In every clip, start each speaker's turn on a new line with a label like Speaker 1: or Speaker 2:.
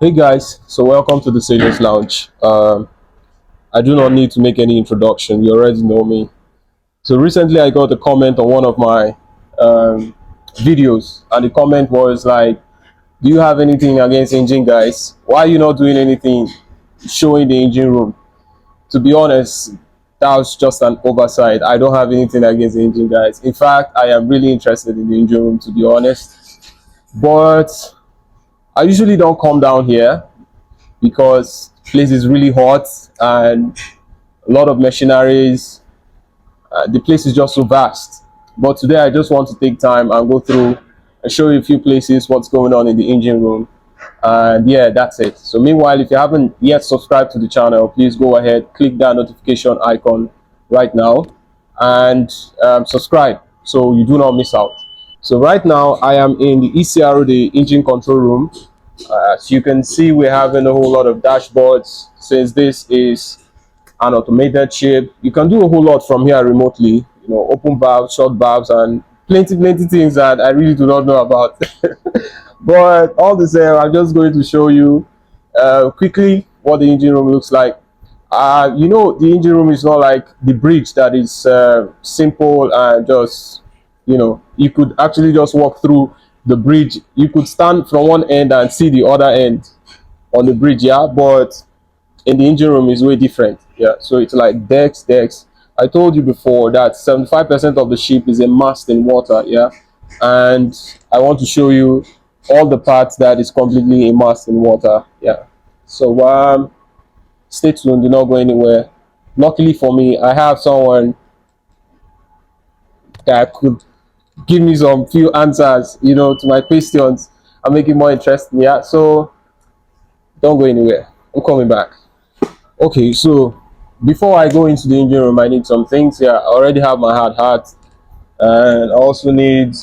Speaker 1: Hey guys, so welcome to the Sailors Lounge. I do not need to make any introduction, you already know me. So recently I got a comment on one of my um, videos, and the comment was like, do you have anything against engine guys? Why are you not doing anything showing the engine room? To be honest, that was just an oversight. I don't have anything against the engine guys. In fact, I am really interested in the engine room, to be honest. But I usually don't come down here because the place is really hot and a lot of machineries. The place is just so vast. But today I just want to take time and go through and show you a few places, what's going on in the engine room. And yeah, that's it. So meanwhile, if you haven't yet subscribed to the channel, please go ahead, click that notification icon right now and subscribe so you do not miss out. So right now I am in the ECRO, the engine control room. As you can see, we're having a whole lot of dashboards. Since this is an automated ship, you can do a whole lot from here remotely. You know, open valves, short valves, and plenty things that I really do not know about. But all the same, I'm just going to show you quickly what the engine room looks like. The engine room is not like the bridge that is simple and just, you could actually just walk through the bridge. You could stand from one end and see the other end on the bridge, yeah. But in the engine room is way different, yeah. So it's like decks. I told you before that 75% of the ship is immersed in water, yeah. And I want to show you all the parts that is completely immersed in water, yeah. So stay tuned, do not go anywhere. Luckily for me, I have someone that could give me some few answers, to my questions and make it more interesting, yeah. So don't go anywhere, I'm coming back. Okay, so before I go into the engine room, I need some things here. I already have my hard hat, and I also need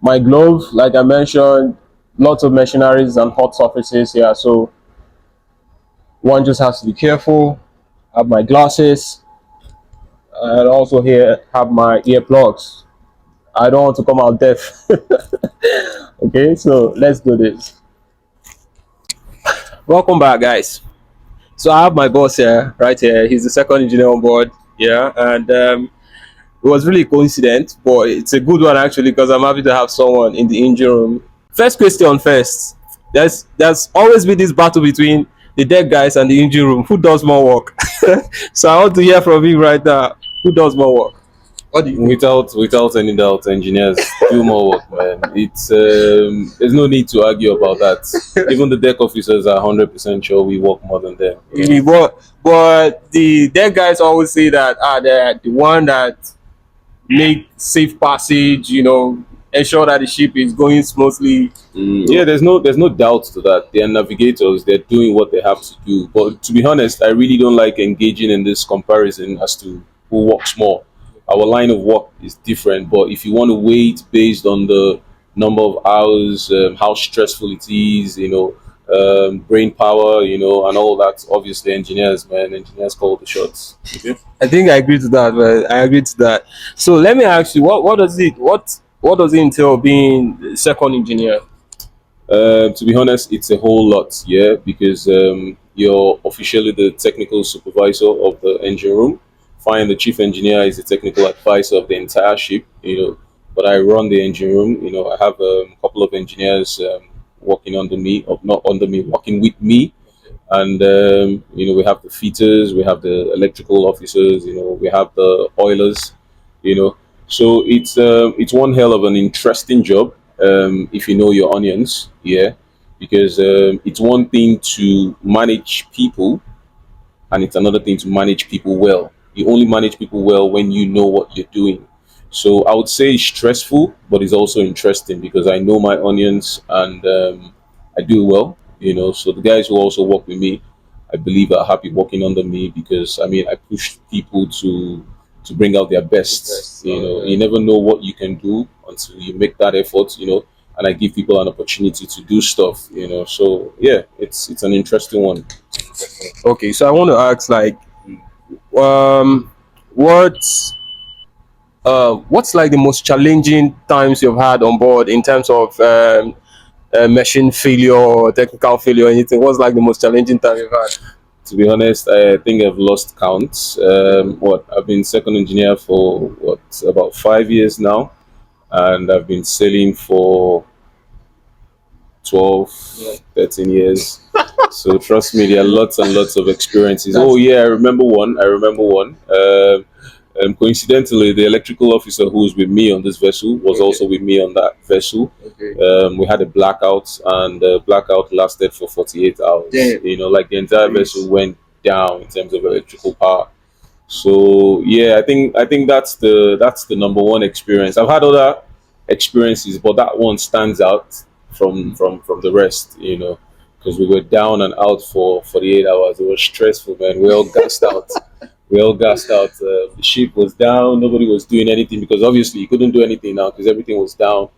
Speaker 1: my glove. Like I mentioned, lots of machineries and hot surfaces here, so one just has to be careful. I have my glasses, and also here have my earplugs. I don't want to come out deaf. Okay, so let's do this. Welcome back, guys. So I have my boss here, right here. He's the second engineer on board. Yeah, and it was really a coincidence, but it's a good one actually because I'm happy to have someone in the engine room. First question first. There's always been this battle between the deck guys and the engine room. Who does more work? So I want to hear from you right now. Who does more work? What do you think?
Speaker 2: Without any doubt, engineers do more work, man. It's there's no need to argue about that. Even the deck officers are 100% sure we work more than them.
Speaker 1: Really, but the deck guys always say that they're the one that make safe passage, ensure that the ship is going smoothly.
Speaker 2: Yeah, there's no doubt to that. They are navigators. They're doing what they have to do. But to be honest, I really don't like engaging in this comparison as to who works more. Our line of work is different, but if you want to weigh it based on the number of hours, how stressful it is, brain power, and all that, obviously engineers, man, engineers call the shots. Okay.
Speaker 1: I think I agree to that, man. I agree to that. So let me ask you, what does it entail being the second engineer?
Speaker 2: To be honest, it's a whole lot, yeah, because you're officially the technical supervisor of the engine room. Fine, the chief engineer is the technical advisor of the entire ship, but I run the engine room. I have a couple of engineers working under me, or not under me, working with me. And we have the fitters, we have the electrical officers, we have the oilers, you know. So it's one hell of an interesting job, if you know your onions, yeah, because it's one thing to manage people, and it's another thing to manage people well. You only manage people well when you know what you're doing. So I would say it's stressful, but it's also interesting because I know my onions, and I do well. So the guys who also work with me, I believe are happy working under me because I mean I push people to bring out their best. You never know what you can do until you make that effort. And I give people an opportunity to do stuff. So yeah, it's an interesting one.
Speaker 1: Okay, so I want to ask, like, um, what's like the most challenging times you've had on board in terms of machine failure or technical failure or anything? What's like the most challenging time you've had?
Speaker 2: To be honest, I think I've lost count. I've been second engineer for about 5 years now, and I've been sailing for 12, 13 years. So trust me, there are lots and lots of experiences. Oh yeah, I remember one. Coincidentally, the electrical officer who was with me on this vessel was also with me on that vessel.
Speaker 1: Okay.
Speaker 2: We had a blackout, and the blackout lasted for 48 hours.
Speaker 1: Damn.
Speaker 2: You know, like the entire vessel went down in terms of electrical power. So yeah, I think that's the number one experience. I've had other experiences, but that one stands out from the rest. You know, because we were down and out for 48 hours. It was stressful, man. We all gassed out. We all gassed out. The ship was down. Nobody was doing anything because obviously you couldn't do anything now because everything was down.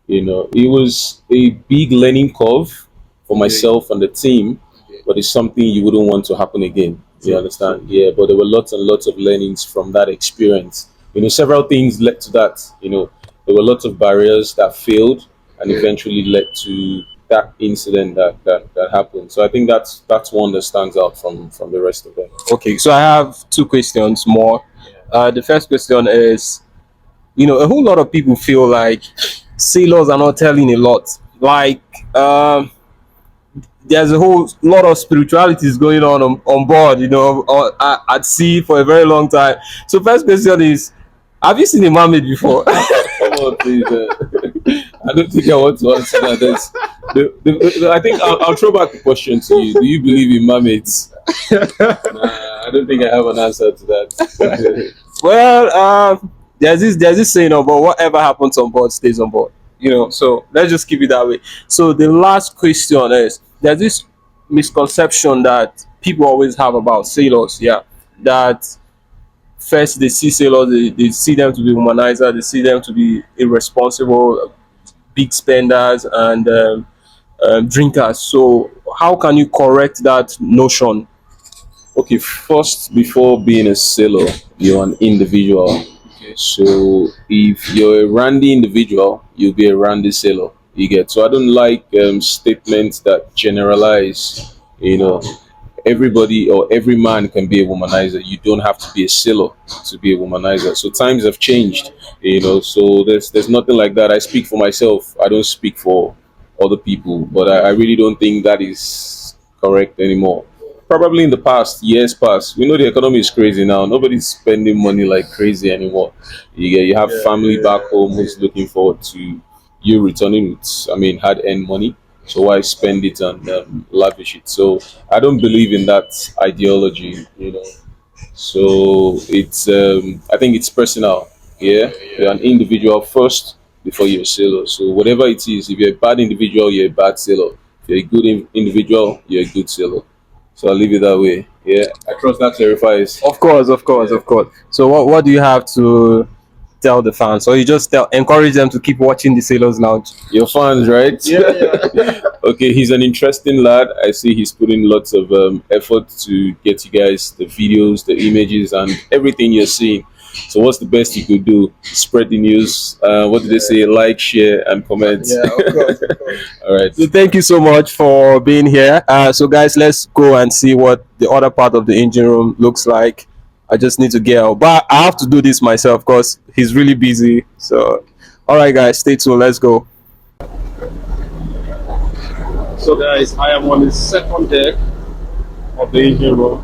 Speaker 2: You know, it was a big learning curve for myself and the team, but it's something you wouldn't want to happen again. You understand? Yeah, but there were lots and lots of learnings from that experience. You know, several things led to that. You know, there were lots of barriers that failed and eventually led to that incident that happened. So I think that's one that stands out from the rest of them.
Speaker 1: Okay, so I have two questions more. The first question is, a whole lot of people feel like sailors are not telling a lot. Like, there's a whole lot of spiritualities going on board, at sea for a very long time. So, first question is, have you seen a mermaid before?
Speaker 2: Come on, please. I don't think I want to answer that. I think I'll throw back the question to you. Do you believe in mermaids? Nah, I don't think I have an answer to that.
Speaker 1: Well, there's this saying about whatever happens on board stays on board. So let's just keep it that way. So the last question is, there's this misconception that people always have about sailors, yeah, that first they see sailors, they see them to be humanizer, they see them to be irresponsible, big spenders, and drinkers. So how can you correct that notion?
Speaker 2: Okay, first, before being a sailor, you're an individual. So if you're a randy individual, you'll be a randy sailor. You get. So I don't like statements that generalize. You know, everybody or every man can be a womanizer. You don't have to be a sailor to be a womanizer. So times have changed. So there's nothing like that. I speak for myself. I don't speak for other people. But I really don't think that is correct anymore. Probably in the past, years past, we know the economy is crazy now. Nobody's spending money like crazy anymore. You have family back home who's looking forward to you returning with, hard earned money. So why spend it and lavish it? So I don't believe in that ideology. So it's I think it's personal. Yeah, you're an individual first before you're a sailor. So whatever it is, if you're a bad individual, you're a bad sailor. If you're a good individual, you're a good sailor. So I'll leave it that way. Yeah, I trust that clarifies.
Speaker 1: Of course, of course, of course. So what do you have to tell the fans? Or you just encourage them to keep watching the Sailors Lounge?
Speaker 2: Your fans, right?
Speaker 1: Yeah.
Speaker 2: Okay, he's an interesting lad. I see he's putting lots of effort to get you guys the videos, the images, and everything you're seeing. So what's the best you could do? Spread the news. What did they say? Like, share, and comment.
Speaker 1: Yeah, of course, of course.
Speaker 2: All right.
Speaker 1: So thank you so much for being here. So guys, let's go and see what the other part of the engine room looks like. I just need to get out, but I have to do this myself because he's really busy. So, all right, guys, stay tuned. Let's go. So, guys, I am on the second deck of the engine room.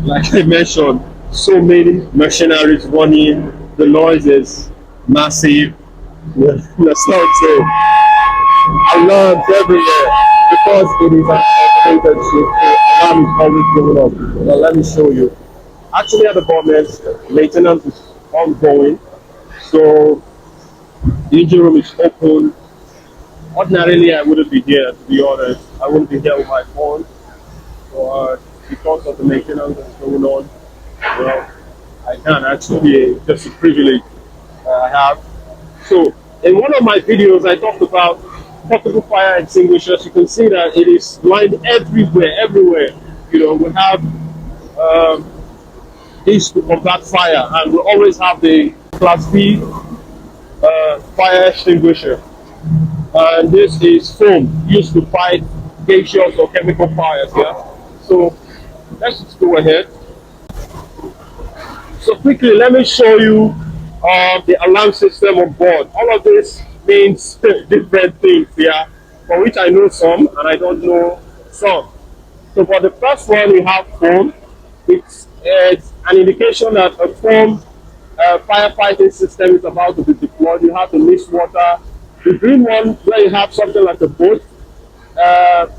Speaker 1: Like I mentioned, so many machineries running. The noise is massive. That's not it. Alarms everywhere because it is an automated ship. Alarm is always going on. Now let me show you. Actually, at the moment, maintenance is ongoing. So the engine room is open. Ordinarily, I wouldn't be here. To be honest, I wouldn't be here with my phone. So because of the maintenance that's going on, well, I can actually, just a privilege I have. So in one of my videos, I talked about portable fire extinguishers. You can see that it is lined everywhere. We have this to combat fire, and we always have the Class B fire extinguisher. and this is foam used to fight gaseous or chemical fires. Yeah. So let's just go ahead. So quickly, let me show you the alarm system on board. All of this means different things, yeah, for which I know some and I don't know some. So for the first one, we have foam. It's an indication that a foam firefighting system is about to be deployed. You have the mist water. The green one, where you have something like a boat,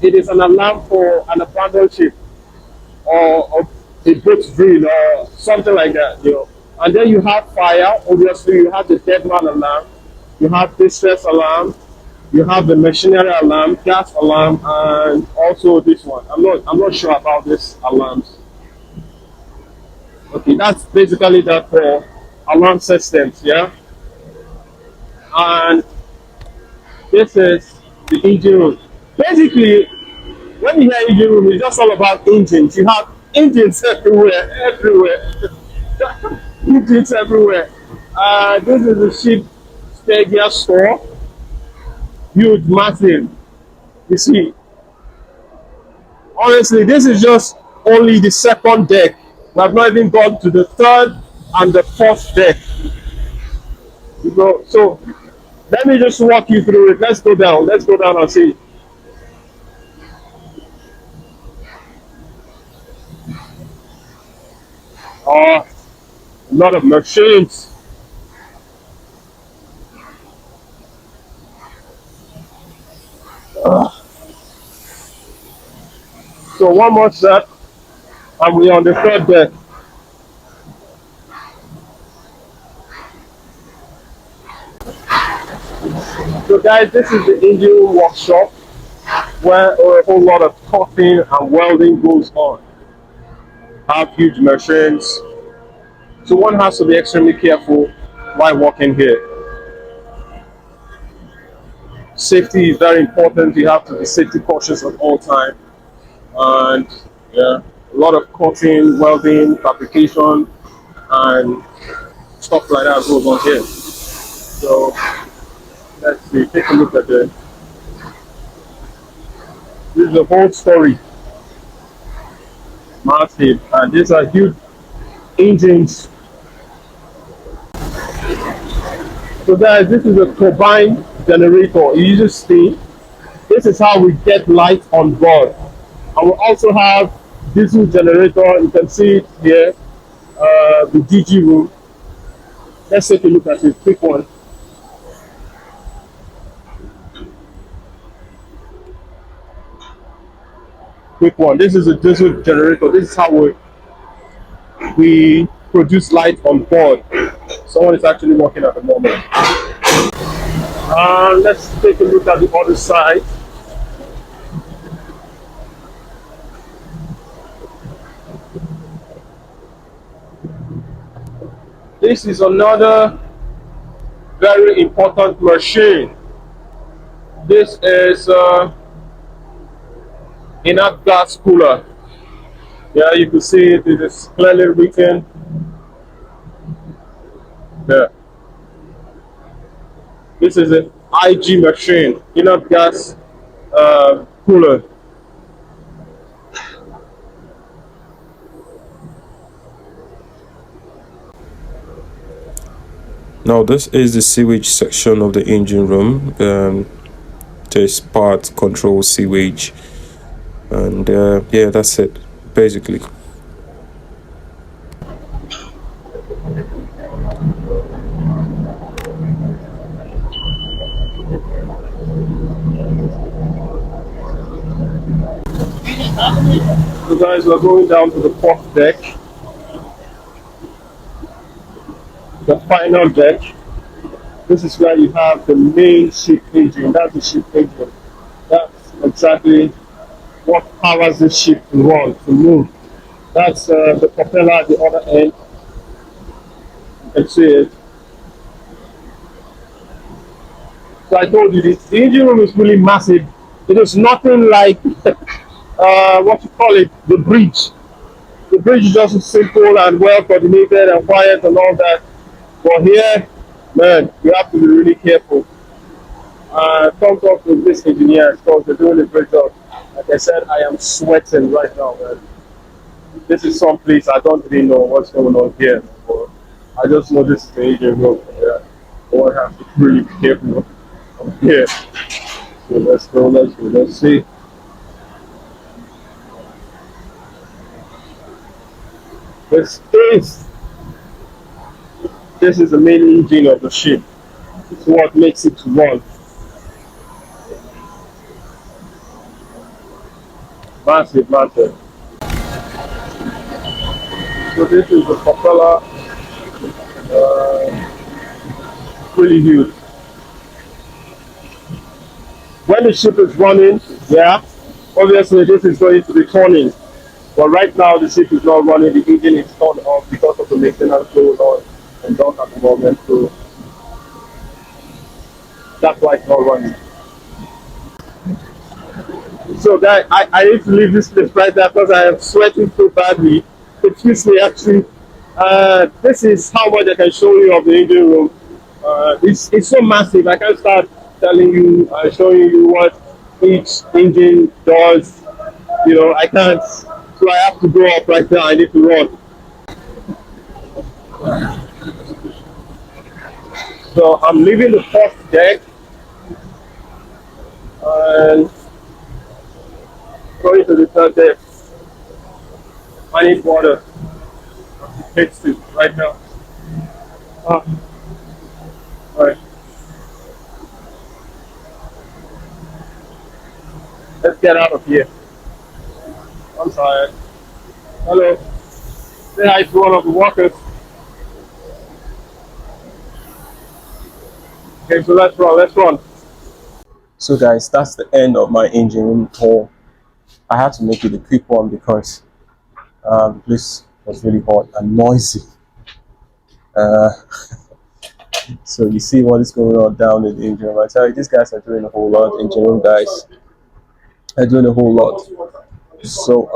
Speaker 1: it is an alarm for an abandoned ship or a boat drill or something like that, you know. And then you have fire, obviously you have the dead man alarm, you have distress alarm, you have the machinery alarm, gas alarm, and also this one. I'm not sure about these alarms. Okay, that's basically that for alarm systems, yeah. And this is the engine room. Basically, when you hear engine room, it's just all about engines. You have engines everywhere, everywhere. Engines everywhere. This is the ship spare gear store. Huge, massive. You see, honestly, this is just only the second deck. We have not even gone to the third and the fourth deck. You know, so let me just walk you through it. Let's go down. Let's go down and see. A lot of machines. So one more set, and we're on the third deck. So guys, this is the engine room workshop where a whole lot of cutting and welding goes on. Have huge machines. So one has to be extremely careful while working here. Safety is very important. You have to be safety cautious at all time. And yeah, a lot of cutting, welding, fabrication, and stuff like that goes on here. So let's see, take a look at this. This is the whole story. Massive, and these are huge engines. So guys, this is a turbine generator. It uses steam. This is how we get light on board. And we also have diesel generator. You can see it here, the DG room. Let's take a look at it. Quick one. Quick one. This is a diesel generator. This is how we produce light on board. Someone is actually working at the moment. Let's take a look at the other side. This is another very important machine. This is inert gas cooler. Yeah, you can see it is clearly written there. This is an IG machine, inert gas cooler.
Speaker 3: Now this is the sewage section of the engine room. This part controls sewage, and yeah, that's it basically.
Speaker 1: So guys, we're going down to the fourth deck, the final deck. This is where you have the main ship engine. That's the ship engine. That's exactly what powers the ship to run, to move. That's the propeller at the other end. You can see it. So I told you this. The engine room is really massive. It is nothing like what you call it, the bridge. The bridge is just simple and well coordinated and quiet and all that. But here, man, you have to be really careful. Thumbs up to this engineer because they're doing a great job. Like I said, I am sweating right now, man. This is some place I don't really know what's going on here. But I just know this is the engine room. Yeah. One has to really be careful of here. So let's go, let's see. This this is the main engine of the ship. It's what makes it run. Massive, massive. So this is the propeller, really huge. When the ship is running, yeah, obviously this is going to be turning. But right now the ship is not running, the engine is turned off because of the maintenance going on and down at the moment. So that's why it's not running. So guys, I need to leave this place right now because I am sweating so badly. Excuse me, actually. This is how much I can show you of the engine room. It's so massive. I can't start telling you, showing you what each engine does. You know, I can't. So I have to go up right now. I need to run. So I'm leaving the first deck and going to the third deck. I need water. Takes it right now. All right. Let's get out of here. I'm tired. Hello. Say hi to one of the workers. Okay, so let's run. Let's run. So guys, that's the end of my engine room tour. I had to make it a quick one because the place was really hot and noisy. Uh, so you see what is going on down in the engine room. I tell you, these guys are doing a whole lot. Engine room guys are doing a whole lot. So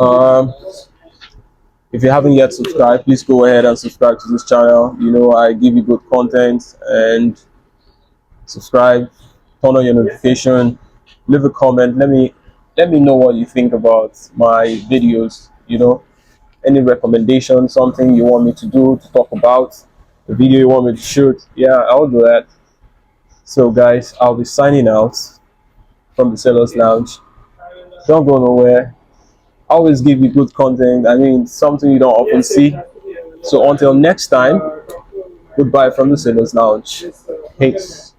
Speaker 1: if you haven't yet subscribed, please go ahead and subscribe to this channel. You know, I give you good content, and subscribe, turn on your notification, leave a comment. Let me know what you think about my videos. You know, any recommendation, something you want me to do, to talk about, the video you want me to shoot. Yeah, I'll do that. So guys, I'll be signing out from the Sailors Lounge. Don't go nowhere. I always give you good content. I mean, something you don't often see. So until next time, goodbye from the Sailors Lounge. Peace.